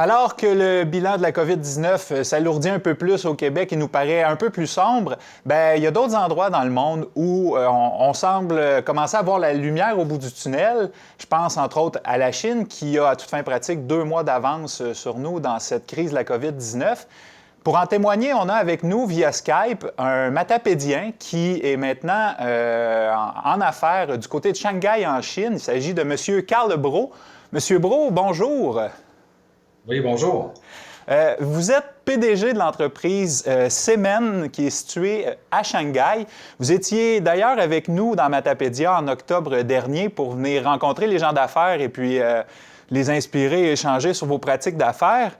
Alors que le bilan de la COVID-19 s'alourdit un peu plus au Québec et nous paraît un peu plus sombre, bien, il y a d'autres endroits dans le monde où on semble commencer à voir la lumière au bout du tunnel. Je pense entre autres à la Chine qui a à toute fin pratique 2 mois d'avance sur nous dans cette crise de la COVID-19. Pour en témoigner, on a avec nous via Skype un mathapédien qui est maintenant en affaires du côté de Shanghai en Chine. Il s'agit de M. Carl Brault. Monsieur Brault, bonjour. Oui, bonjour. Vous êtes PDG de l'entreprise Semen qui est située à Shanghai. Vous étiez d'ailleurs avec nous dans Mathapédia en octobre dernier pour venir rencontrer les gens d'affaires et puis les inspirer et échanger sur vos pratiques d'affaires.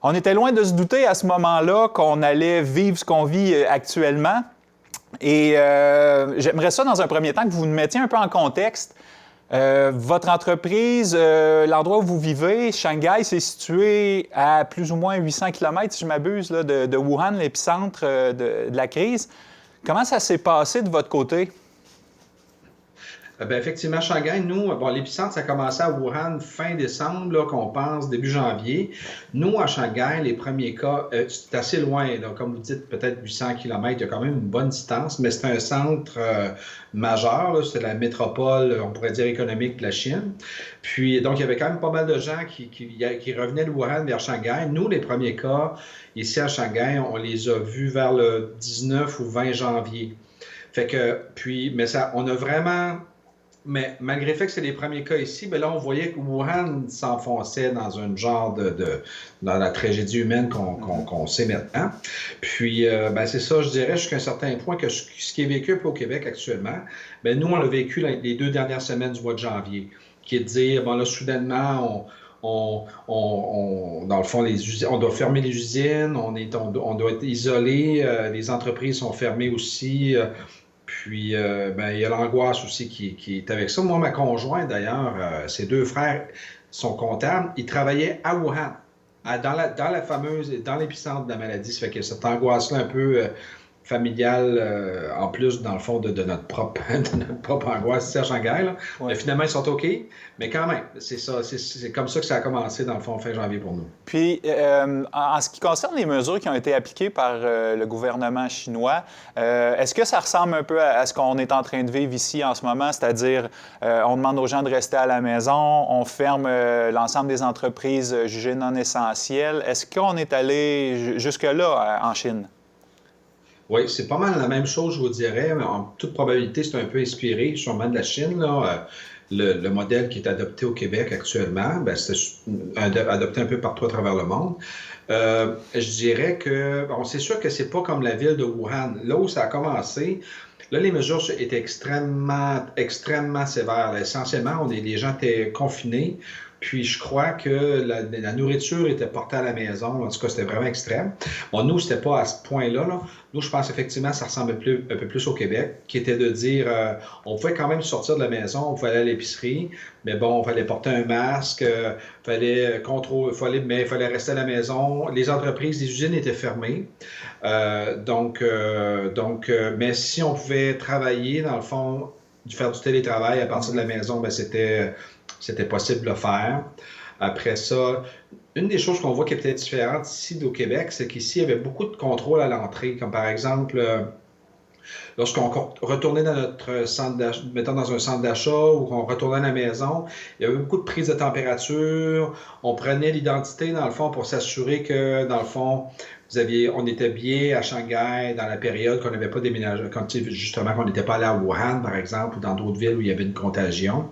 On était loin de se douter à ce moment-là qu'on allait vivre ce qu'on vit actuellement. Et j'aimerais ça, dans un premier temps, que vous nous mettiez un peu en contexte. Votre entreprise, l'endroit où vous vivez, Shanghai, c'est situé à plus ou moins 800 km, si je m'abuse, là, de Wuhan, l'épicentre de la crise. Comment ça s'est passé de votre côté? Bien, effectivement, Shanghai, nous, l'épicentre, ça a commencé à Wuhan fin décembre, là, qu'on pense, début janvier. Nous, à Shanghai, les premiers cas, c'est assez loin, là, comme vous dites, peut-être 800 km, il y a quand même une bonne distance, mais c'est un centre majeur, là, c'est la métropole, on pourrait dire, économique de la Chine. Puis, donc, il y avait quand même pas mal de gens qui revenaient de Wuhan vers Shanghai. Nous, les premiers cas, ici à Shanghai, on les a vus vers le 19 ou 20 janvier. Fait que, puis, mais ça, on a vraiment... Mais malgré le fait que c'est les premiers cas ici, bien là, on voyait que Wuhan s'enfonçait dans un genre dans la tragédie humaine qu'on sait maintenant. Puis, ben c'est ça, je dirais, jusqu'à un certain point que ce qui est vécu un peu au Québec actuellement, bien nous, on l'a vécu les 2 dernières semaines du mois de janvier, qui est de dire, bon là, soudainement, dans le fond, on doit fermer les usines, on doit être isolé, les entreprises sont fermées aussi. Puis, ben, il y a l'angoisse aussi qui est avec ça. Moi, ma conjointe, d'ailleurs, ses 2 frères sont comptables. Ils travaillaient à Wuhan, dans la fameuse, dans l'épicentre de la maladie. Ça fait que cette angoisse-là un peu familiale, en plus, dans le fond, de notre propre angoisse ici à Shanghai. Là. Ouais. Mais finalement, ils sont OK. Mais quand même, c'est ça, c'est comme ça que ça a commencé, dans le fond, fin janvier pour nous. Puis, en ce qui concerne les mesures qui ont été appliquées par le gouvernement chinois, est-ce que ça ressemble un peu à ce qu'on est en train de vivre ici en ce moment? C'est-à-dire, on demande aux gens de rester à la maison, on ferme l'ensemble des entreprises jugées non essentielles. Est-ce qu'on est allé jusque-là en Chine? Oui, c'est pas mal la même chose, je vous dirais. Mais en toute probabilité, c'est un peu inspiré sûrement de la Chine, là. Le modèle qui est adopté au Québec actuellement, ben, c'est adopté un peu partout à travers le monde. Je dirais que, bon, c'est sûr que c'est pas comme la ville de Wuhan. Là où ça a commencé, là, les mesures étaient extrêmement sévères. Là, essentiellement, les gens étaient confinés. Puis je crois que la nourriture était portée à la maison. En tout cas, c'était vraiment extrême. Bon, nous, c'était pas à ce point-là. Là. Nous, je pense effectivement que ça ressemble un peu plus au Québec, qui était de dire on pouvait quand même sortir de la maison, on pouvait aller à l'épicerie, mais bon, il fallait porter un masque, mais il fallait rester à la maison. Les entreprises, les usines étaient fermées. Mais si on pouvait travailler, dans le fond, faire du télétravail à partir de la maison, ben c'était possible de le faire. Après ça, une des choses qu'on voit qui est peut-être différente ici au Québec, c'est qu'ici, il y avait beaucoup de contrôles à l'entrée, comme par exemple, lorsqu'on retournait dans notre centre d'achat, mettons dans un centre d'achat ou qu'on retournait à la maison, il y avait beaucoup de prises de température. On prenait l'identité, dans le fond, pour s'assurer que, dans le fond, on était bien à Shanghai dans la période qu'on n'avait pas déménagé, justement qu'on n'était pas allé à Wuhan, par exemple, ou dans d'autres villes où il y avait une contagion.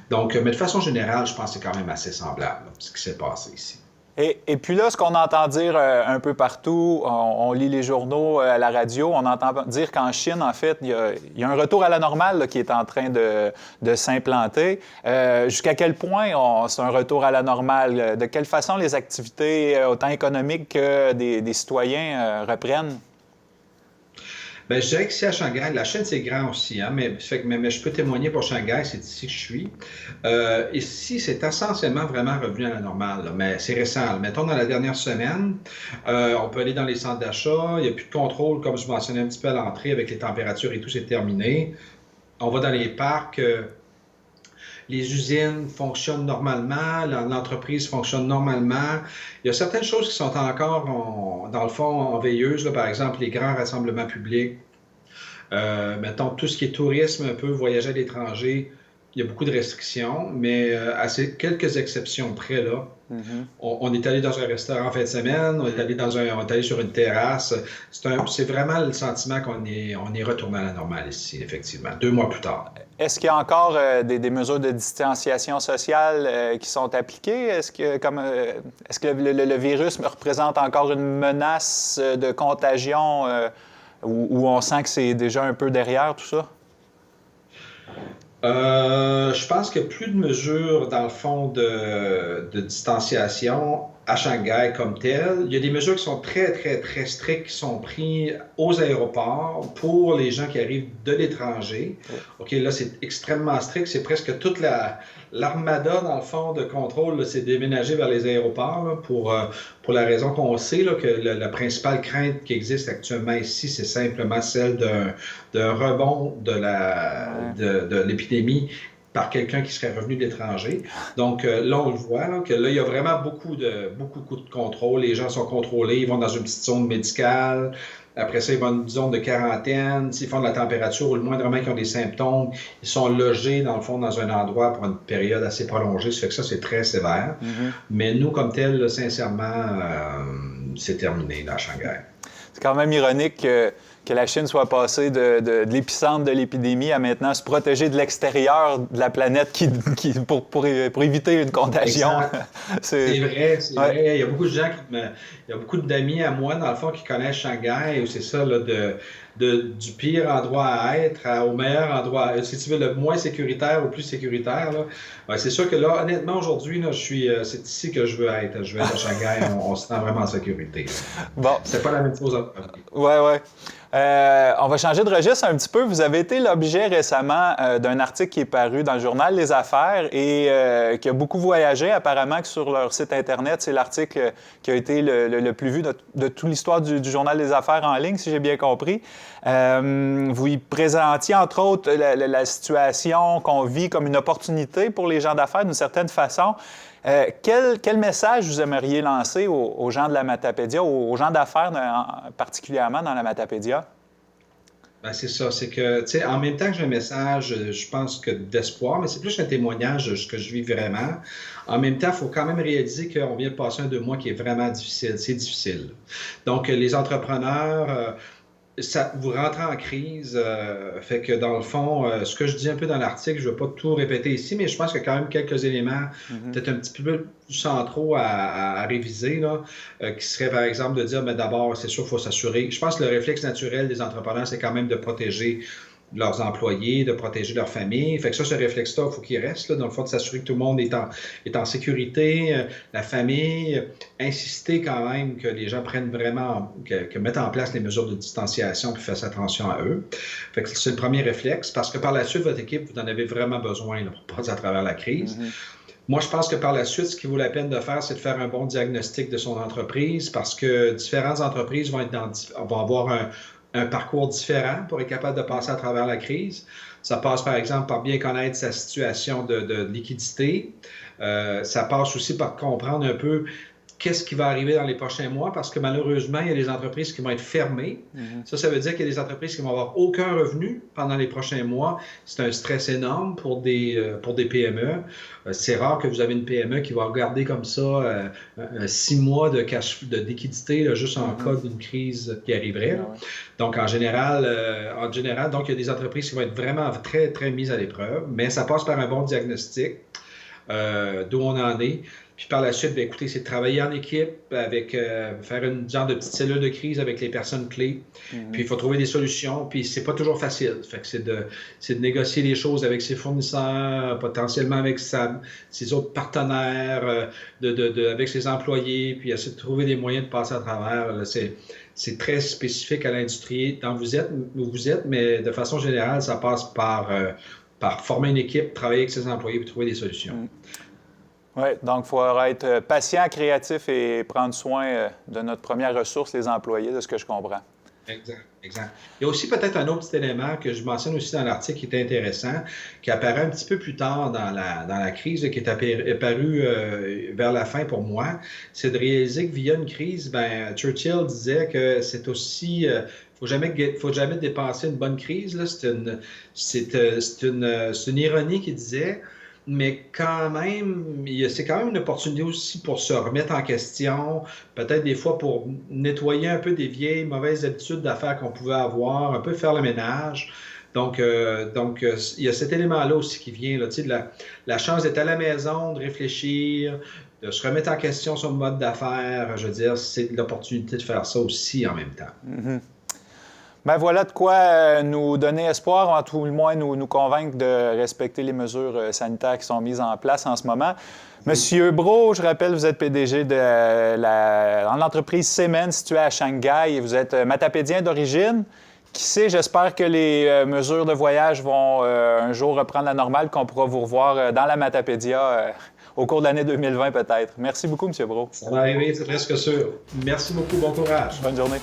Donc, mais de façon générale, je pense que c'est quand même assez semblable, là, ce qui s'est passé ici. Et puis là, ce qu'on entend dire un peu partout, on lit les journaux à la radio, on entend dire qu'en Chine, en fait, il y a un retour à la normale là, qui est en train de s'implanter. Jusqu'à quel point c'est un retour à la normale? De quelle façon les activités, autant économiques que des citoyens, reprennent? Bien, je dirais que ici à Shanghai, la Chine, c'est grand aussi, hein, mais je peux témoigner pour Shanghai, c'est ici que je suis. Ici, c'est essentiellement vraiment revenu à la normale, là, mais c'est récent. Là. Mettons, dans la dernière semaine, on peut aller dans les centres d'achat, il n'y a plus de contrôle, comme je mentionnais un petit peu à l'entrée, avec les températures et tout, c'est terminé. On va dans les parcs. les usines fonctionnent normalement, l'entreprise fonctionne normalement. Il y a certaines choses qui sont encore, dans le fond, en veilleuse, là, par exemple les grands rassemblements publics. Mettons, tout ce qui est tourisme, un peu voyager à l'étranger, il y a beaucoup de restrictions, mais à ces quelques exceptions près, là, on est allé dans un restaurant en fin de semaine, on est allé sur une terrasse. C'est vraiment le sentiment on est retourné à la normale ici, effectivement, 2 mois plus tard. Est-ce qu'il y a encore des mesures de distanciation sociale qui sont appliquées? Est-ce que le virus représente encore une menace de contagion où on sent que c'est déjà un peu derrière tout ça? Je pense qu'il n'y a plus de mesures, dans le fond, de distanciation à Shanghai comme tel. Il y a des mesures qui sont très, très, très strictes qui sont prises aux aéroports pour les gens qui arrivent de l'étranger. OK, là, c'est extrêmement strict. C'est presque toute l'armada, dans le fond, de contrôle, là, c'est déménagé vers les aéroports là, pour la raison qu'on sait là, que la principale crainte qui existe actuellement ici, c'est simplement celle d'un rebond de l'épidémie par quelqu'un qui serait revenu de l'étranger. Donc là, on le voit, là, que là, il y a vraiment beaucoup de contrôle. Les gens sont contrôlés, ils vont dans une petite zone médicale. Après ça, ils vont dans une zone de quarantaine. S'ils font de la température ou le moindrement qu'ils ont des symptômes, ils sont logés, dans le fond, dans un endroit pour une période assez prolongée. Ça fait que ça, c'est très sévère. Mais nous, comme tel, là, sincèrement, c'est terminé là, à Shanghai. C'est quand même ironique que la Chine soit passée de l'épicentre de l'épidémie à maintenant se protéger de l'extérieur de la planète pour éviter une contagion. C'est vrai, c'est vrai. Il y a beaucoup de gens il y a beaucoup d'amis à moi, dans le fond, qui connaissent Shanghai, où c'est ça, là, du pire endroit à être au meilleur endroit, si tu veux, le moins sécuritaire au plus sécuritaire. Là. Ouais, c'est sûr que là, honnêtement, aujourd'hui, là, c'est ici que je veux être. Je veux être à Shanghai, on se sent vraiment en sécurité. Là. Bon. C'est pas la même chose. Ouais. On va changer de registre un petit peu. Vous avez été l'objet récemment d'un article qui est paru dans le journal Les Affaires et qui a beaucoup voyagé, apparemment, que sur leur site Internet. C'est l'article qui a été le plus vu de toute l'histoire du journal Les Affaires en ligne, si j'ai bien compris. Vous y présentiez, entre autres, la situation qu'on vit comme une opportunité pour les gens d'affaires, d'une certaine façon. Quel message vous aimeriez lancer aux gens de la Matapédia, aux gens d'affaires particulièrement dans la Matapédia? Ben, c'est ça, c'est que, tu sais, en même temps que j'ai un message, je pense que d'espoir, mais c'est plus un témoignage de ce que je vis vraiment. En même temps, il faut quand même réaliser qu'on vient de passer un 2 mois qui est vraiment difficile. C'est difficile. Donc, les entrepreneurs, vous rentrez en crise, fait que dans le fond, ce que je dis un peu dans l'article, je ne vais pas tout répéter ici, mais je pense qu'il y a quand même quelques éléments, peut-être un petit peu plus centraux à réviser, là, qui serait par exemple de dire, mais d'abord, c'est sûr, il faut s'assurer. Je pense que le réflexe naturel des entrepreneurs, c'est quand même de protéger leurs employés, de protéger leur famille. Fait que ça, ce réflexe-là, il faut qu'il reste, là, dans le fond, de s'assurer que tout le monde est en sécurité, la famille, insister quand même que les gens prennent vraiment, que mettent en place les mesures de distanciation puis fassent attention à eux. Fait que c'est le premier réflexe, parce que par la suite, votre équipe, vous en avez vraiment besoin là, pour passer à travers la crise. Moi, je pense que par la suite, ce qui vaut la peine de faire, c'est de faire un bon diagnostic de son entreprise, parce que différentes entreprises vont avoir un parcours différent pour être capable de passer à travers la crise. Ça passe, par exemple, par bien connaître sa situation de liquidité. Ça passe aussi par comprendre un peu qu'est-ce qui va arriver dans les prochains mois, parce que malheureusement, il y a des entreprises qui vont être fermées. Ça veut dire qu'il y a des entreprises qui vont avoir aucun revenu pendant les prochains mois. C'est un stress énorme pour des PME. C'est rare que vous avez une PME qui va regarder comme ça 6 mois de liquidité là, juste en cas d'une crise qui arriverait. Là. Donc, en général, donc, il y a des entreprises qui vont être vraiment très, très mises à l'épreuve, mais ça passe par un bon diagnostic d'où on en est. Puis par la suite, bien, écoutez, c'est de travailler en équipe, faire une genre de petite cellule de crise avec les personnes clés. Puis il faut trouver des solutions. Puis c'est pas toujours facile. Fait que c'est de négocier les choses avec ses fournisseurs, potentiellement avec ses autres partenaires, avec ses employés, puis essayer de trouver des moyens de passer à travers. Là, c'est très spécifique à l'industrie où vous êtes, mais de façon générale, ça passe par former une équipe, travailler avec ses employés et trouver des solutions. Oui, donc il faut être patient, créatif et prendre soin de notre première ressource, les employés, de ce que je comprends. Exact, exact. Il y a aussi peut-être un autre petit élément que je mentionne aussi dans l'article qui est intéressant, qui apparaît un petit peu plus tard dans la crise, là, qui est apparu vers la fin pour moi, c'est de réaliser que via une crise, ben, Churchill disait que c'est aussi, faut jamais dépenser une bonne crise, là. C'est une ironie qu'il disait. Mais quand même, c'est quand même une opportunité aussi pour se remettre en question, peut-être des fois pour nettoyer un peu des vieilles mauvaises habitudes d'affaires qu'on pouvait avoir, un peu faire le ménage. Il y a cet élément-là aussi qui vient, là, tu sais, la chance d'être à la maison, de réfléchir, de se remettre en question son mode d'affaires. Je veux dire, c'est l'opportunité de faire ça aussi en même temps. Ben voilà de quoi nous donner espoir, en tout le moins nous convaincre de respecter les mesures sanitaires qui sont mises en place en ce moment. Monsieur Brault, je rappelle, vous êtes PDG de l'entreprise Semen située à Shanghai et vous êtes matapédien d'origine. Qui sait, j'espère que les mesures de voyage vont un jour reprendre la normale, qu'on pourra vous revoir dans la Matapédia au cours de l'année 2020 peut-être. Merci beaucoup, M. Brault. Ça va arriver, c'est presque sûr. Merci beaucoup, bon courage. Bonne journée.